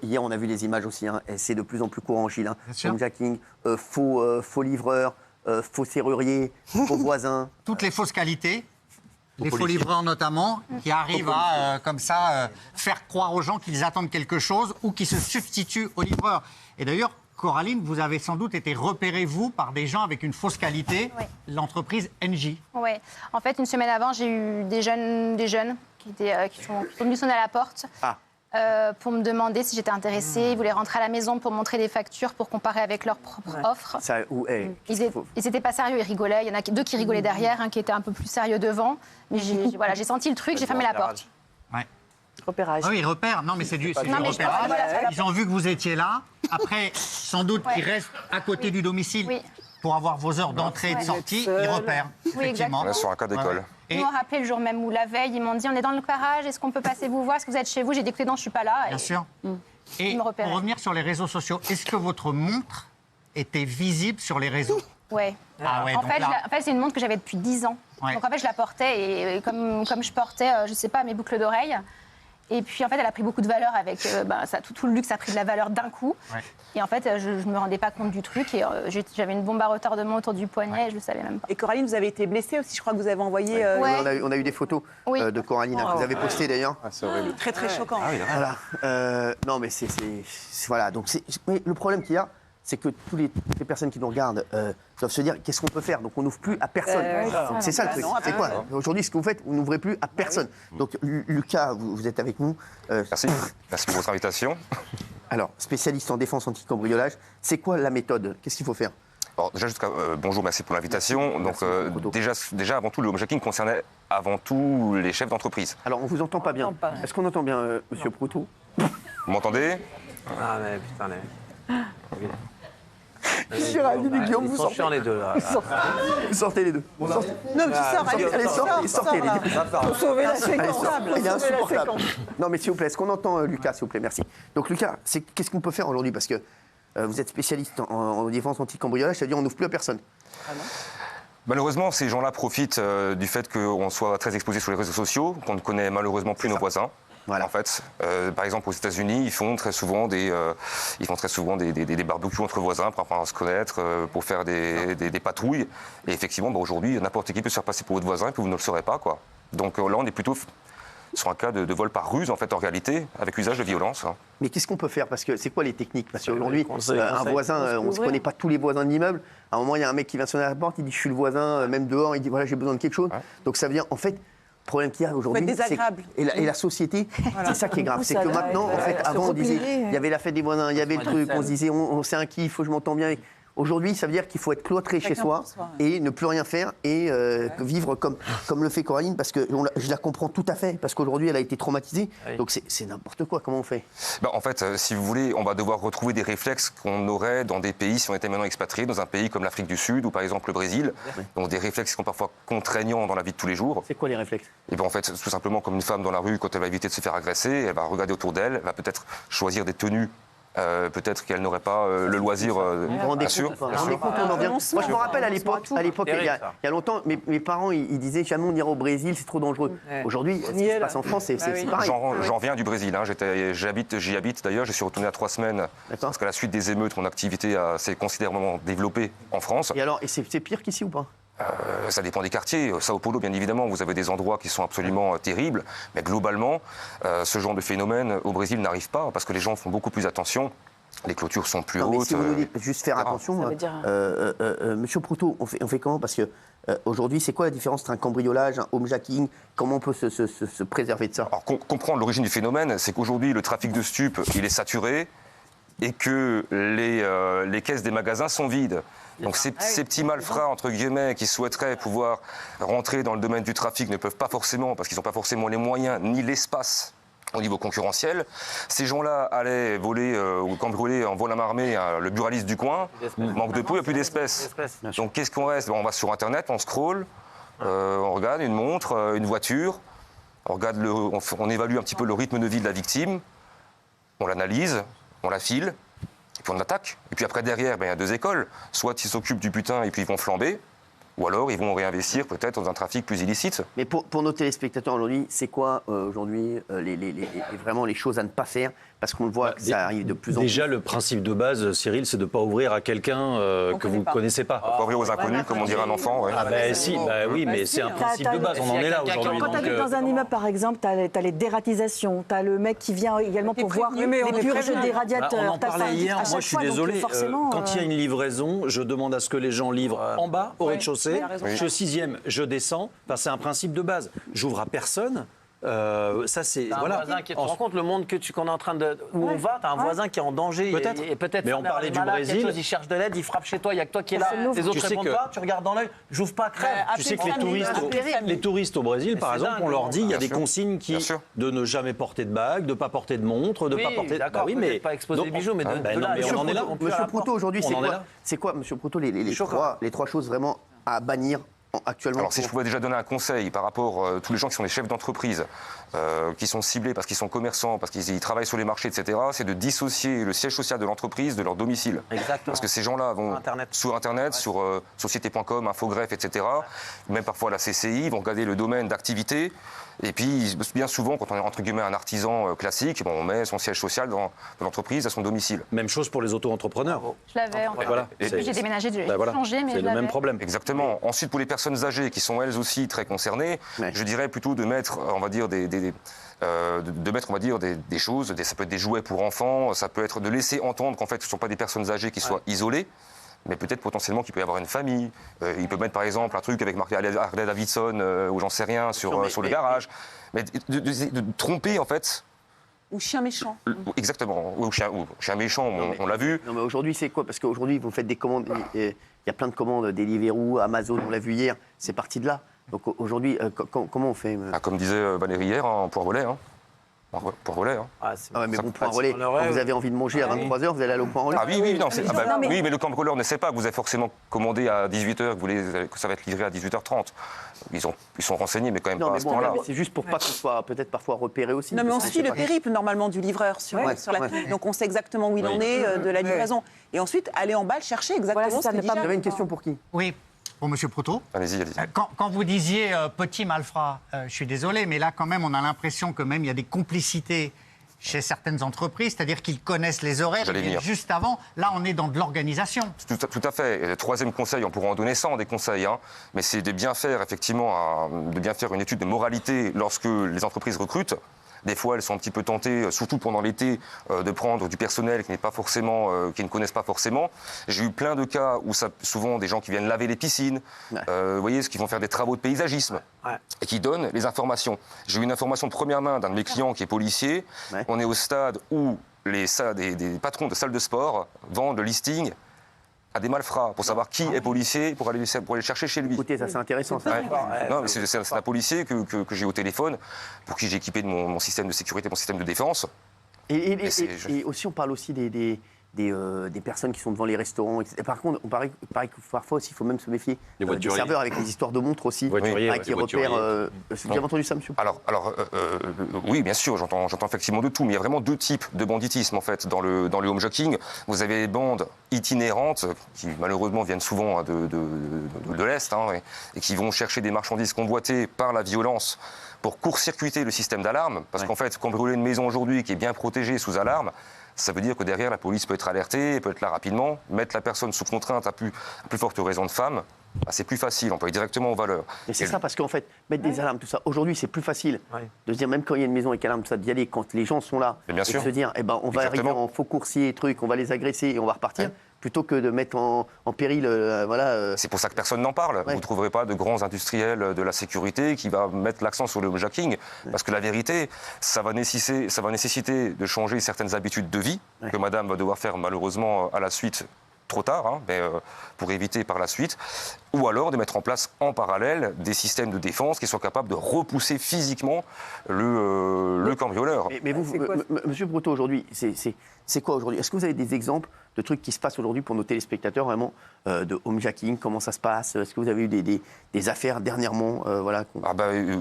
Hier, on a vu les images aussi, hein, et c'est de plus en plus courant, Gilles. Hein. Bien sûr. Homejacking, faux livreurs, faux serruriers, faux voisins. Toutes les fausses qualités, les faux livreurs notamment, qui arrivent à, comme ça, faire croire aux gens qu'ils attendent quelque chose ou qui se substituent aux livreurs. Et d'ailleurs, Coraline, vous avez sans doute été repérée, vous, par des gens avec une fausse qualité, l'entreprise NJ. Oui. En fait, une semaine avant, j'ai eu des jeunes qui sont venus sonner à la porte. Pour me demander si j'étais intéressée. Ils voulaient rentrer à la maison pour montrer des factures, pour comparer avec leur propre offre. Ils n'étaient pas sérieux, ils rigolaient. Il y en a deux qui rigolaient derrière, un qui était un peu plus sérieux devant. Mais j'ai senti le truc, j'ai fermé la porte. Ouais. Repérage. Ah oui, ils repèrent. Non, mais c'est du repérage. Ils ont vu que vous étiez là. Après, sans doute qu'ils restent à côté du domicile pour avoir vos heures d'entrée et de sortie. Ils repèrent, effectivement. Là, sur un cas d'école. Ils m'ont rappelé le jour même ou la veille, ils m'ont dit on est dans le garage, est-ce qu'on peut passer vous voir, est-ce que vous êtes chez vous? J'ai dit écoutez non, je suis pas là. Bien sûr. Et pour revenir sur les réseaux sociaux, est-ce que votre montre était visible sur les réseaux? Ouais. Ah ouais, en fait, c'est une montre que j'avais depuis 10 ans. Ouais. Donc en fait, je la portais et comme je portais, je sais pas, mes boucles d'oreilles. Et puis en fait, elle a pris beaucoup de valeur avec tout le luxe a pris de la valeur d'un coup. Ouais. Et en fait, je me rendais pas compte du truc et j'avais une bombe à retardement autour du poignet et je le savais même pas. Et Coraline, vous avez été blessée aussi, je crois que vous avez envoyé. On a eu des photos de Coraline que vous avez postées d'ailleurs. C'est horrible. Très très choquant. Voilà. Non mais c'est voilà. Donc mais le problème qu'il y a, c'est que toutes les personnes qui nous regardent doivent se dire qu'est-ce qu'on peut faire. Donc on n'ouvre plus à personne. C'est ça le truc. C'est quoi aujourd'hui ce que vous faites? Vous n'ouvrez plus à personne. Donc Lucas, vous êtes avec nous. Merci pour votre invitation. Alors, spécialiste en défense anti-cambriolage, c'est quoi la méthode? Qu'est-ce qu'il faut faire? Alors, déjà, bonjour, merci pour l'invitation. Donc, déjà, avant tout, le homejacking concernait avant tout les chefs d'entreprise. Alors, on vous entend pas bien. Est-ce qu'on entend bien, Monsieur Proutot? Vous m'entendez? Ah, mais putain, Je suis ravi, Guillaume, vous sortez. les deux, là. Vous sortez les deux. Non, tu sors, Allez, sortez les deux. Pour sauver la séquence. Il est insupportable. Non, mais s'il vous plaît, est-ce qu'on entend Lucas, s'il vous plaît? Merci. Donc, Lucas, qu'est-ce qu'on peut faire aujourd'hui? Parce que vous êtes spécialiste en défense anti-cambriolage, c'est-à-dire on n'ouvre plus à personne. Malheureusement, ces gens-là profitent du fait qu'on soit très exposé sur les réseaux sociaux, qu'on ne connaît malheureusement plus nos voisins. Voilà. En fait, par exemple, aux États-Unis, ils font très souvent des barbecues entre voisins pour apprendre à se connaître, pour faire des patrouilles. Et effectivement, aujourd'hui, n'importe qui peut se faire passer pour votre voisin et puis vous ne le saurez pas, quoi. Donc là, on est plutôt sur un cas de vol par ruse, en fait, en réalité, avec usage de violence. Mais qu'est-ce qu'on peut faire? Parce que c'est quoi les techniques? Parce qu'aujourd'hui, un voisin, on ne se connaît pas tous les voisins de l'immeuble. À un moment, il y a un mec qui vient sonner à la porte, il dit je suis le voisin, même dehors, il dit voilà, j'ai besoin de quelque chose. Ouais. Donc ça veut dire, en fait, le problème qu'il y a aujourd'hui, et la société, c'est ça qui est grave. C'est que maintenant, en fait, avant, on disait, il y avait la fête des voisins, il y avait le truc, on se disait, c'est un kiff, je m'entends bien. Aujourd'hui, ça veut dire qu'il faut être cloîtré chez soi et ne plus rien faire et vivre comme le fait Coraline, parce que je la comprends tout à fait, parce qu'aujourd'hui, elle a été traumatisée. Donc c'est n'importe quoi. Comment on fait? En fait, si vous voulez, on va devoir retrouver des réflexes qu'on aurait dans des pays si on était maintenant expatrié, dans un pays comme l'Afrique du Sud ou par exemple le Brésil. Donc des réflexes qui sont parfois contraignants dans la vie de tous les jours. C'est quoi les réflexes? Et bien en fait, tout simplement comme une femme dans la rue, quand elle va éviter de se faire agresser, elle va regarder autour d'elle, elle va peut-être choisir des tenues. Peut-être qu'elle n'aurait pas le loisir. Bien sûr. Moi, je me rappelle à l'époque, il y a longtemps, mes parents ils disaient jamais on ira au Brésil, c'est trop dangereux. Aujourd'hui, ce qui se passe en France, c'est pareil. J'en viens du Brésil. Hein. J'y habite d'ailleurs. Je suis retourné à 3 semaines parce qu'à la suite des émeutes, mon activité s'est considérablement développée en France. Et alors, c'est pire qu'ici ou pas? Ça dépend des quartiers. Sao Paulo, bien évidemment, vous avez des endroits qui sont absolument terribles. Mais globalement, ce genre de phénomène au Brésil n'arrive pas parce que les gens font beaucoup plus attention. Les clôtures sont plus hautes. Mais si vous nous dites juste faire attention, Monsieur Proutot, on fait comment? Parce que aujourd'hui, c'est quoi la différence entre un cambriolage, un homejacking? Comment on peut se préserver de ça? Alors, comprendre l'origine du phénomène, c'est qu'aujourd'hui, le trafic de stupes, il est saturé et que les caisses des magasins sont vides. Donc ces petits malfrats, entre guillemets, qui souhaiteraient pouvoir rentrer dans le domaine du trafic ne peuvent pas forcément, parce qu'ils n'ont pas forcément les moyens ni l'espace au niveau concurrentiel. Ces gens-là allaient voler ou cambrioler en vol à main armée le buraliste du coin. Manque de peau, il n'y a plus d'espèces. Donc qu'est-ce qu'on reste? On va sur Internet, on scrolle, on regarde une montre, une voiture, on évalue un petit peu le rythme de vie de la victime, on l'analyse, on la file. Et puis on attaque. Et puis après, derrière, il y a 2 écoles. Soit ils s'occupent du butin et puis ils vont flamber, ou alors ils vont réinvestir peut-être dans un trafic plus illicite. Mais pour nos téléspectateurs aujourd'hui, c'est quoi aujourd'hui vraiment les choses à ne pas faire? Parce qu'on le voit que ça arrive de plus en plus. Déjà, le principe de base, Cyril, c'est de ne pas ouvrir à quelqu'un que vous ne connaissez pas. Pas ouvrir aux inconnus, comme on dirait un enfant. Ouais. Ah oui, mais c'est un principe de base, on en est là aujourd'hui. Quand tu habites dans un immeuble, par exemple, tu as les dératisations, tu as le mec qui vient également pour voir les purges des radiateurs. On en parlait hier, moi je suis désolé, quand il y a une livraison, je demande à ce que les gens livrent en bas, au rez-de-chaussée, je suis au 6e, je descends, c'est un principe de base. J'ouvre à personne. Ça c'est un voisin qui te rend compte le monde qu'on est en train de où on va, t'as un voisin qui est en danger et peut-être mais on parlait du Brésil, il cherche de l'aide, il frappe chez toi, il y a que toi qui est là, les autres répondent pas, tu regardes dans l'œil, j'ouvre pas, crève. Tu sais que les touristes au Brésil par exemple, on leur dit il y a des consignes de ne jamais porter de bague, de pas porter de montre, de pas porter mais pas exposer des bijoux mais on en est là. Monsieur Proutot aujourd'hui c'est quoi Monsieur Proutot les trois choses vraiment à bannir actuellement? Alors si je pouvais déjà donner un conseil par rapport à tous les gens qui sont des chefs d'entreprise, qui sont ciblés parce qu'ils sont commerçants, parce qu'ils travaillent sur les marchés, etc., c'est de dissocier le siège social de l'entreprise de leur domicile. Exactement. Parce que ces gens-là vont sur Internet, sur société.com, Infogreffe, etc., même parfois la CCI, ils vont regarder le domaine d'activité. Et puis, bien souvent, quand on est entre guillemets un artisan classique, on met son siège social dans l'entreprise à son domicile. Même chose pour les auto-entrepreneurs. Je l'avais en fait. Voilà. J'ai déménagé, j'ai changé, mais c'est le même problème. Exactement. Ensuite, pour les personnes âgées qui sont elles aussi très concernées, je dirais plutôt de mettre, on va dire, des choses, ça peut être des jouets pour enfants, ça peut être de laisser entendre qu'en fait, ce ne sont pas des personnes âgées qui soient isolées, mais peut-être potentiellement qu'il peut y avoir une famille. Il peut mettre par exemple un truc avec marqué Harley Davidson ou j'en sais rien sur le garage. Mais de tromper en fait. Ou chien méchant. Exactement. Ou chien méchant, on l'a vu. Non mais aujourd'hui c'est quoi? Parce qu'aujourd'hui vous faites des commandes, il y a plein de commandes, Deliveroo, Amazon, on l'a vu hier, c'est parti de là. Donc aujourd'hui, comment on fait? Comme disait Valérie hier, point relais. Point relais. Mais bon, point relais. Quand vous avez envie de manger à 23h, vous allez aller au point relais. Ah oui, mais le cambrioleur ne sait pas que vous avez forcément commandé à 18h, que ça va être livré à 18h30. Ils sont renseignés, mais quand même pas à ce point-là. C'est juste pour pas qu'on soit peut-être parfois repéré aussi. Non, mais on suit le périple normalement du livreur sur la pub. Donc on sait exactement où il en est de la livraison. Et ensuite, aller en bas, le chercher exactement ce qu'il dit. J'avais une question pour qui? Oui. Pour M. Proutot. Allez-y. Quand vous disiez petit malfrat, je suis désolé, mais là, quand même, on a l'impression que même il y a des complicités chez certaines entreprises, c'est-à-dire qu'ils connaissent les horaires. Et juste avant, là, on est dans de l'organisation. Tout à fait. Et le troisième conseil, on pourra en donner 100 des conseils, mais c'est de bien faire, effectivement, de bien faire une étude de moralité lorsque les entreprises recrutent. Des fois, elles sont un petit peu tentées, surtout pendant l'été, de prendre du personnel qui ne connaissent pas forcément. J'ai eu plein de cas où souvent des gens qui viennent laver les piscines, vous voyez, qui vont faire des travaux de paysagisme et qui donnent les informations. J'ai eu une information de première main d'un de mes clients qui est policier. On est au stade où des patrons de salles de sport vendent le listing à des malfrats pour savoir qui est policier pour aller chercher chez lui. Écoutez, ça c'est intéressant. Ça. Non, mais c'est un policier que j'ai au téléphone, pour qui j'ai équipé de mon système de sécurité, mon système de défense. Et aussi, on parle aussi des personnes qui sont devant les restaurants. Etc. Par contre, il paraît que parfois aussi, il faut même se méfier des serveurs avec les histoires de montres aussi, qui repèrent. Vous avez entendu ça, monsieur? Alors, oui, bien sûr, j'entends effectivement de tout, mais il y a vraiment deux types de banditisme en fait dans le home-jocking. Vous avez les bandes itinérantes qui malheureusement viennent souvent de l'Est et qui vont chercher des marchandises convoitées par la violence pour court-circuiter le système d'alarme, parce qu'en fait, cambrioler une maison aujourd'hui qui est bien protégée sous alarme, ça veut dire que derrière, la police peut être alertée, peut être là rapidement, mettre la personne sous contrainte à plus forte raison de femme, c'est plus facile, on peut aller directement aux valeurs. Mais c'est ça, parce qu'en fait, mettre des alarmes, tout ça, aujourd'hui, c'est plus facile de se dire, même quand il y a une maison avec alarme, tout ça, d'y aller quand les gens sont là, et de se dire, on va arriver en faux coursier, on va les agresser et on va repartir. Plutôt que de mettre en péril, C'est pour ça que personne n'en parle. Vous ne trouverez pas de grands industriels de la sécurité qui va mettre l'accent sur le home-jacking, parce que la vérité, ça va nécessiter de changer certaines habitudes de vie que madame va devoir faire malheureusement à la suite, trop tard, mais pour éviter par la suite, ou alors de mettre en place en parallèle des systèmes de défense qui soient capables de repousser physiquement le cambrioleur. Mais vous, monsieur Proutot, aujourd'hui, c'est quoi aujourd'hui? Est-ce que vous avez des exemples de trucs qui se passent aujourd'hui pour nos téléspectateurs, vraiment, de homejacking, comment ça se passe? Est-ce que vous avez eu des affaires dernièrement voilà,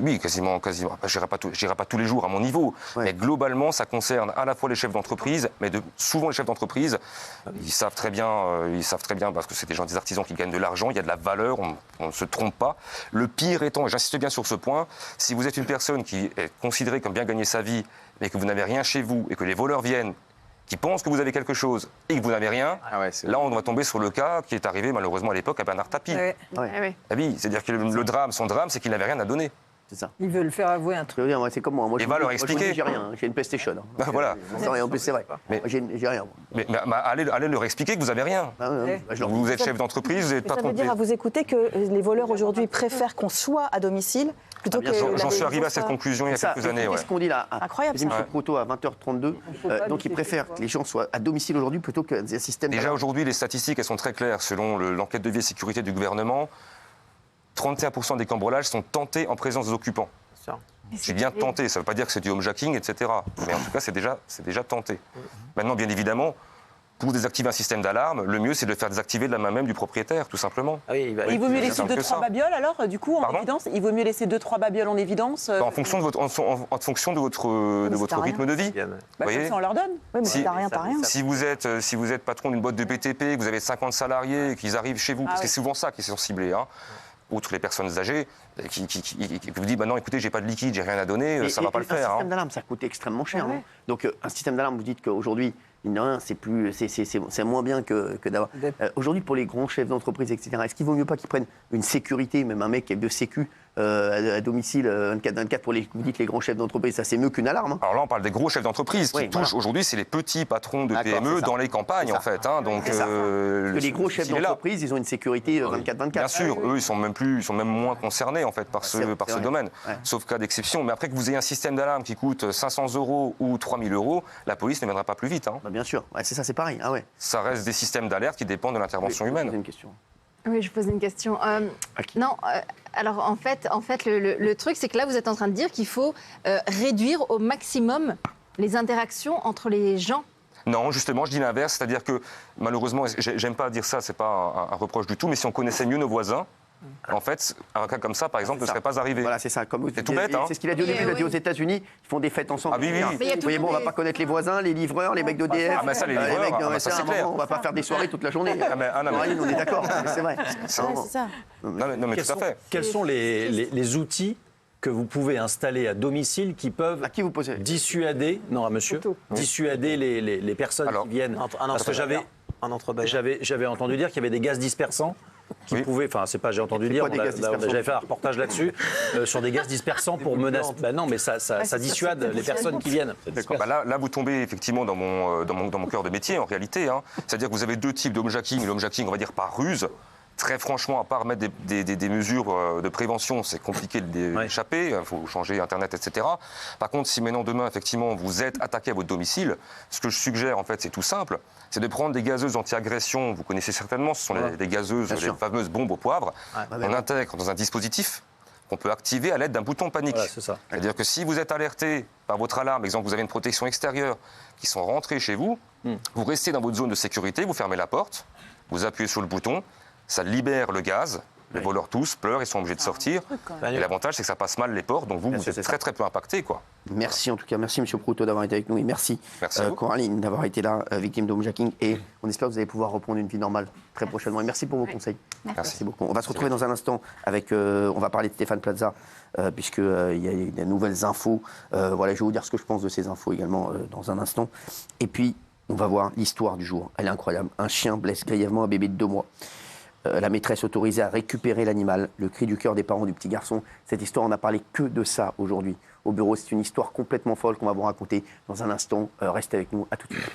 oui, quasiment. Je n'irai pas tous les jours à mon niveau. Ouais. Mais globalement, ça concerne à la fois les chefs d'entreprise, mais souvent les chefs d'entreprise, ils savent très bien, parce que c'est des artisans qui gagnent de l'argent, il y a de la valeur, on ne se trompe pas. Le pire étant, et j'insiste bien sur ce point, si vous êtes une personne qui est considérée comme bien gagner sa vie, mais que vous n'avez rien chez vous, et que les voleurs viennent, qui pensent que vous avez quelque chose et que vous n'avez rien, là on va tomber sur le cas qui est arrivé malheureusement à l'époque à Bernard Tapie. Oui, c'est-à-dire que son drame, c'est qu'il n'avait rien à donner. C'est ça. Ils veulent faire avouer un truc. C'est comme moi. Il va leur expliquer. J'ai rien, j'ai une PlayStation. Voilà. En plus, c'est vrai. Mais j'ai rien. Mais allez leur expliquer que vous n'avez rien. Vous êtes chef d'entreprise, vous n'êtes pas trompé. Ça veut dire à vous écouter que les voleurs aujourd'hui préfèrent qu'on soit à domicile plutôt que. J'en suis arrivé à cette conclusion il y a quelques années. C'est ce qu'on dit là. Incroyable. M. Proutot à 20h32. Donc ils préfèrent que les gens soient à domicile aujourd'hui plutôt qu'un système. Déjà aujourd'hui, les statistiques elles sont très claires. Selon l'enquête de vie et sécurité du gouvernement, 31% des cambriolages sont tentés en présence des occupants. C'est bien tenté, ça ne veut pas dire que c'est du homejacking, etc. Mais en tout cas, c'est déjà tenté. Maintenant, bien évidemment, pour désactiver un système d'alarme, le mieux, c'est de le faire désactiver de la main même du propriétaire, tout simplement. Il vaut mieux laisser 2-3 babioles, alors, du coup, en évidence? Il vaut mieux laisser 2-3 babioles en évidence En fonction de votre rythme de vie. Comme ça, on leur donne. Oui, mais t'as rien. Si vous êtes patron d'une boîte de BTP, que vous avez 50 salariés, qu'ils arrivent chez vous, parce que c'est souvent ça qui sont ciblés, outre les personnes âgées, qui vous disent non, écoutez, j'ai pas de liquide, j'ai rien à donner, ça va pas le faire. Un système d'alarme, ça coûte extrêmement cher. Donc un système d'alarme, vous dites qu'aujourd'hui, c'est moins bien que d'avoir. Aujourd'hui, pour les grands chefs d'entreprise, etc., est-ce qu'il vaut mieux pas qu'ils prennent une sécurité, même un mec qui est de sécu à domicile 24/24 pour vous dites les grands chefs d'entreprise, ça c'est mieux qu'une alarme. Alors là, on parle des gros chefs d'entreprise qui touchent aujourd'hui, c'est les petits patrons de PME dans les campagnes en fait. Donc parce que les gros chefs d'entreprise, ils ont une sécurité 24/24. Bien sûr, eux, ils sont même moins concernés en fait par ce domaine, sauf cas d'exception. Mais après que vous ayez un système d'alarme qui coûte 500 € ou 3000 €, la police ne viendra pas plus vite. Bien sûr, c'est ça, c'est pareil. Ça reste des systèmes d'alerte qui dépendent de l'intervention humaine. Une question. Oui, je posais une question. Alors en fait, le truc, c'est que là, vous êtes en train de dire qu'il faut réduire au maximum les interactions entre les gens. Non, justement, je dis l'inverse, c'est-à-dire que malheureusement, j'aime pas dire ça, c'est pas un reproche du tout, mais si on connaissait mieux nos voisins, en fait, un cas comme ça, par exemple, ne serait pas arrivé. Voilà, c'est ça. C'est tout bête. C'est ce qu'il a dit au début. Il a dit aux États-Unis, ils font des fêtes ensemble. Ah oui. Vous voyez, on va pas connaître les voisins, les livreurs, les mecs d'EDF. Ah, mais ça, les livreurs, ça, c'est clair. On va pas faire des soirées toute la journée. On est d'accord, c'est vrai. C'est ça. Non, mais tout à fait. Quels sont les outils que vous pouvez installer à domicile qui peuvent dissuader, dissuader les personnes qui viennent? Parce que j'avais entendu dire qu'il y avait des gaz dispersants qui pouvaient, enfin c'est pas j'ai entendu dire, j'avais fait un reportage là-dessus sur des gaz dispersants pour menacer. Non, mais ça dissuade les personnes qui viennent. Là, vous tombez effectivement dans mon cœur de métier en réalité. C'est-à-dire que vous avez deux types d'homejacking. L'homejacking, on va dire par ruse. Très franchement, à part mettre des mesures de prévention, c'est compliqué d'échapper, il faut changer Internet, etc. Par contre, si maintenant, demain, effectivement, vous êtes attaqué à votre domicile, ce que je suggère, en fait, c'est tout simple, c'est de prendre des gazeuses anti-agression, vous connaissez certainement, ce sont les gazeuses, les fameuses bombes au poivre, on intègre dans un dispositif qu'on peut activer à l'aide d'un bouton panique. Voilà, c'est ça. C'est-à-dire que si vous êtes alerté par votre alarme, exemple, vous avez une protection extérieure, qui sont rentrés chez vous, vous restez dans votre zone de sécurité, vous fermez la porte, vous appuyez sur le bouton, ça libère le gaz, les voleurs tous pleurent, ils sont obligés de sortir. Et l'avantage, c'est que ça passe mal les portes, donc vous êtes très très peu impacté. Merci en tout cas, merci M. Proutot d'avoir été avec nous et merci Coraline d'avoir été là, victime de homejacking. Et on espère que vous allez pouvoir reprendre une vie normale très prochainement. Et merci pour vos conseils. Merci beaucoup. On va se retrouver dans un instant avec, on va parler de Stéphane Plaza, puisqu'il y a des nouvelles infos. Voilà, je vais vous dire ce que je pense de ces infos également dans un instant. Et puis, on va voir l'histoire du jour. Elle est incroyable. Un chien blesse grièvement un bébé de 2 mois. La maîtresse autorisée à récupérer l'animal, le cri du cœur des parents du petit garçon. Cette histoire, on n'a parlé que de ça aujourd'hui. Au bureau, c'est une histoire complètement folle qu'on va vous raconter dans un instant. Restez avec nous, à tout de suite.